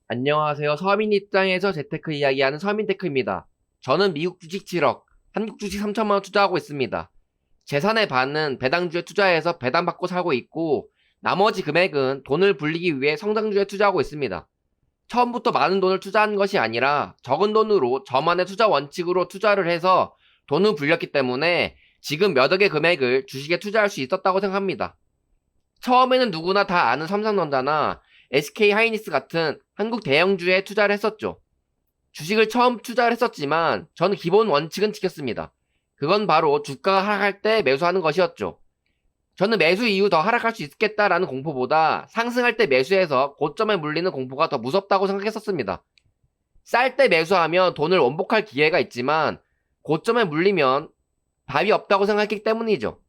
안녕하세요. 서민 입장에서 재테크 이야기하는 서민테크입니다. 저는 미국 주식 7억, 한국 주식 3천만 원 투자하고 있습니다. 재산의 반은 배당주에 투자해서 배당받고 살고 있고, 나머지 금액은 돈을 불리기 위해 성장주에 투자하고 있습니다. 처음부터 많은 돈을 투자한 것이 아니라 적은 돈으로 저만의 투자 원칙으로 투자를 해서 돈을 불렸기 때문에 지금 몇 억의 금액을 주식에 투자할 수 있었다고 생각합니다. 처음에는 누구나 다 아는 삼성전자나 SK하이닉스 같은 한국 대형주에 투자를 했었죠. 주식을 처음 투자를 했었지만 저는 기본 원칙은 지켰습니다. 그건 바로 주가가 하락할 때 매수하는 것이었죠. 저는 매수 이후 더 하락할 수 있겠다라는 공포보다 상승할 때 매수해서 고점에 물리는 공포가 더 무섭다고 생각했었습니다. 쌀 때 매수하면 돈을 원복할 기회가 있지만 고점에 물리면 답이 없다고 생각했기 때문이죠.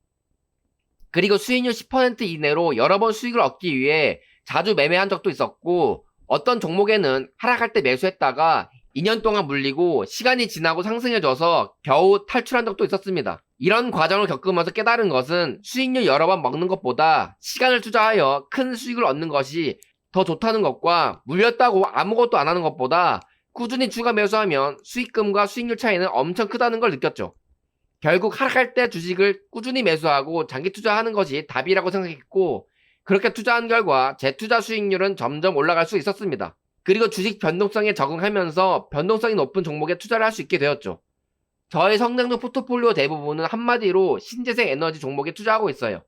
그리고 수익률 10% 이내로 여러 번 수익을 얻기 위해 자주 매매한 적도 있었고, 어떤 종목에는 하락할 때 매수했다가 2년 동안 물리고 시간이 지나고 상승해져서 겨우 탈출한 적도 있었습니다. 이런 과정을 겪으면서 깨달은 것은 수익률 여러 번 먹는 것보다 시간을 투자하여 큰 수익을 얻는 것이 더 좋다는 것과, 물렸다고 아무것도 안 하는 것보다 꾸준히 추가 매수하면 수익금과 수익률 차이는 엄청 크다는 걸 느꼈죠. 결국 하락할 때 주식을 꾸준히 매수하고 장기 투자하는 것이 답이라고 생각했고, 그렇게 투자한 결과 제 투자 수익률은 점점 올라갈 수 있었습니다. 그리고 주식 변동성에 적응하면서 변동성이 높은 종목에 투자를 할 수 있게 되었죠. 저의 성장주 포트폴리오 대부분은 한마디로 신재생 에너지 종목에 투자하고 있어요.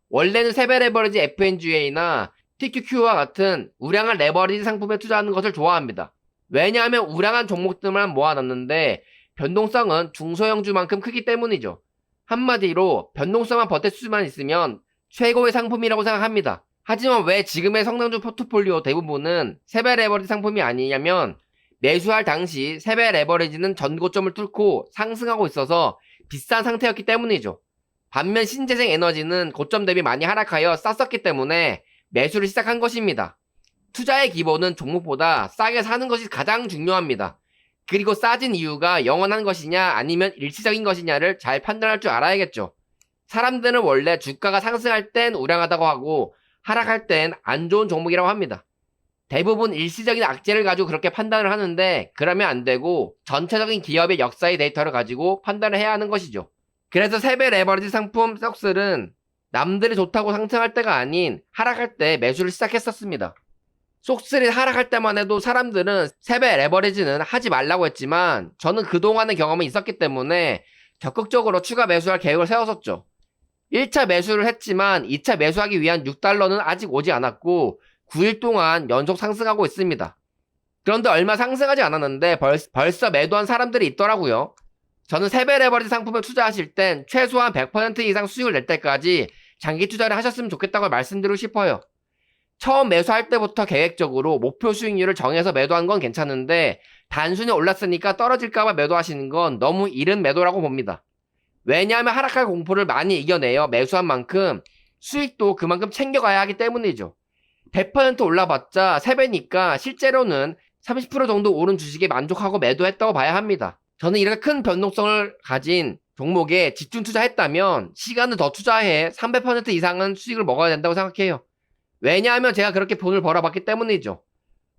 원래는 세배 레버리지 FNGA나 TQQ와 같은 우량한 레버리지 상품에 투자하는 것을 좋아합니다. 왜냐하면 우량한 종목들만 모아놨는데 변동성은 중소형주만큼 크기 때문이죠. 한마디로 변동성만 버틸 수만 있으면 최고의 상품이라고 생각합니다. 하지만 왜 지금의 성장주 포트폴리오 대부분은 세배 레버리지 상품이 아니냐면, 매수할 당시 세배 레버리지는 전고점을 뚫고 상승하고 있어서 비싼 상태였기 때문이죠. 반면 신재생 에너지는 고점 대비 많이 하락하여 쌌었기 때문에 매수를 시작한 것입니다. 투자의 기본은 종목보다 싸게 사는 것이 가장 중요합니다. 그리고 싸진 이유가 영원한 것이냐 아니면 일시적인 것이냐를 잘 판단할 줄 알아야겠죠. 사람들은 원래 주가가 상승할 땐 우량하다고 하고 하락할 땐 안 좋은 종목이라고 합니다. 대부분 일시적인 악재를 가지고 그렇게 판단을 하는데, 그러면 안 되고 전체적인 기업의 역사의 데이터를 가지고 판단을 해야 하는 것이죠. 그래서 세배 레버리지 상품 속슬은 남들이 좋다고 상승할 때가 아닌 하락할 때 매수를 시작했었습니다. 속슬이 하락할 때만 해도 사람들은 세배 레버리지는 하지 말라고 했지만, 저는 그동안의 경험이 있었기 때문에 적극적으로 추가 매수할 계획을 세웠었죠. 1차 매수를 했지만 2차 매수하기 위한 6달러는 아직 오지 않았고 9일 동안 연속 상승하고 있습니다. 그런데 얼마 상승하지 않았는데 벌써 매도한 사람들이 있더라고요. 저는 세배 레버리지 상품에 투자하실 땐 최소한 100% 이상 수익을 낼 때까지 장기 투자를 하셨으면 좋겠다고 말씀드리고 싶어요. 처음 매수할 때부터 계획적으로 목표 수익률을 정해서 매도한 건 괜찮은데, 단순히 올랐으니까 떨어질까봐 매도하시는 건 너무 이른 매도라고 봅니다. 왜냐하면 하락할 공포를 많이 이겨내어 매수한 만큼 수익도 그만큼 챙겨가야 하기 때문이죠. 100% 올라봤자 3배니까 실제로는 30% 정도 오른 주식에 만족하고 매도했다고 봐야 합니다. 저는 이렇게 큰 변동성을 가진 종목에 집중 투자했다면 시간을 더 투자해 300% 이상은 수익을 먹어야 된다고 생각해요. 왜냐하면 제가 그렇게 돈을 벌어봤기 때문이죠.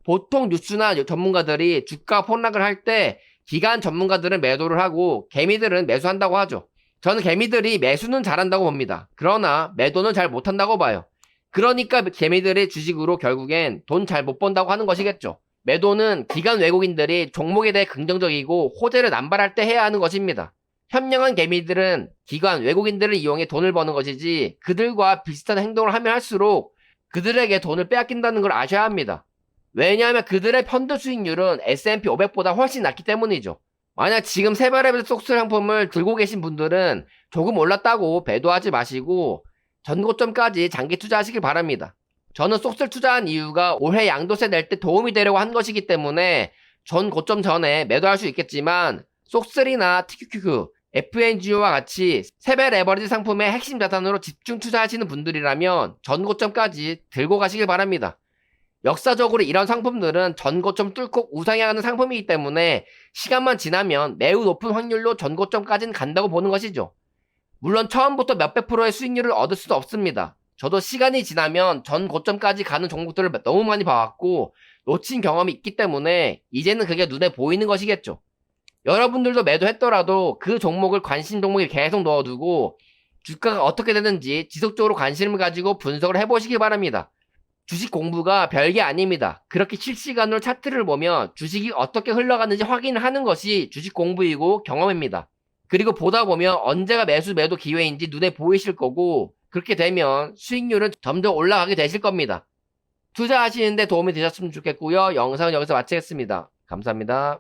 보통 뉴스나 전문가들이 주가 폭락을 할 때 기관 전문가들은 매도를 하고 개미들은 매수한다고 하죠. 저는 개미들이 매수는 잘한다고 봅니다. 그러나 매도는 잘 못한다고 봐요. 그러니까 개미들의 주식으로 결국엔 돈 잘 못 번다고 하는 것이겠죠. 매도는 기관 외국인들이 종목에 대해 긍정적이고 호재를 남발할 때 해야 하는 것입니다. 현명한 개미들은 기관 외국인들을 이용해 돈을 버는 것이지, 그들과 비슷한 행동을 하면 할수록 그들에게 돈을 빼앗긴다는 걸 아셔야 합니다. 왜냐하면 그들의 펀드 수익률은 S&P 500보다 훨씬 낮기 때문이죠. 만약 지금 세배레벨 속스 상품을 들고 계신 분들은 조금 올랐다고 매도하지 마시고 전고점까지 장기 투자하시길 바랍니다. 저는 속스를 투자한 이유가 올해 양도세 낼 때 도움이 되려고 한 것이기 때문에 전 고점 전에 매도할 수 있겠지만, 속스나 TQQ, FNG와 같이 세배 레버리지 상품의 핵심 자산으로 집중 투자하시는 분들이라면 전고점까지 들고 가시길 바랍니다. 역사적으로 이런 상품들은 전고점 뚫고 우상향하는 상품이기 때문에 시간만 지나면 매우 높은 확률로 전고점까지는 간다고 보는 것이죠. 물론 처음부터 몇백 프로의 수익률을 얻을 수도 없습니다. 저도 시간이 지나면 전고점까지 가는 종목들을 너무 많이 봐왔고 놓친 경험이 있기 때문에 이제는 그게 눈에 보이는 것이겠죠. 여러분들도 매도했더라도 그 종목을 관심 종목에 계속 넣어두고 주가가 어떻게 되는지 지속적으로 관심을 가지고 분석을 해보시기 바랍니다. 주식 공부가 별게 아닙니다. 그렇게 실시간으로 차트를 보면 주식이 어떻게 흘러가는지 확인을 하는 것이 주식 공부이고 경험입니다. 그리고 보다 보면 언제가 매수 매도 기회인지 눈에 보이실 거고 그렇게 되면 수익률은 점점 올라가게 되실 겁니다. 투자하시는데 도움이 되셨으면 좋겠고요. 영상은 여기서 마치겠습니다. 감사합니다.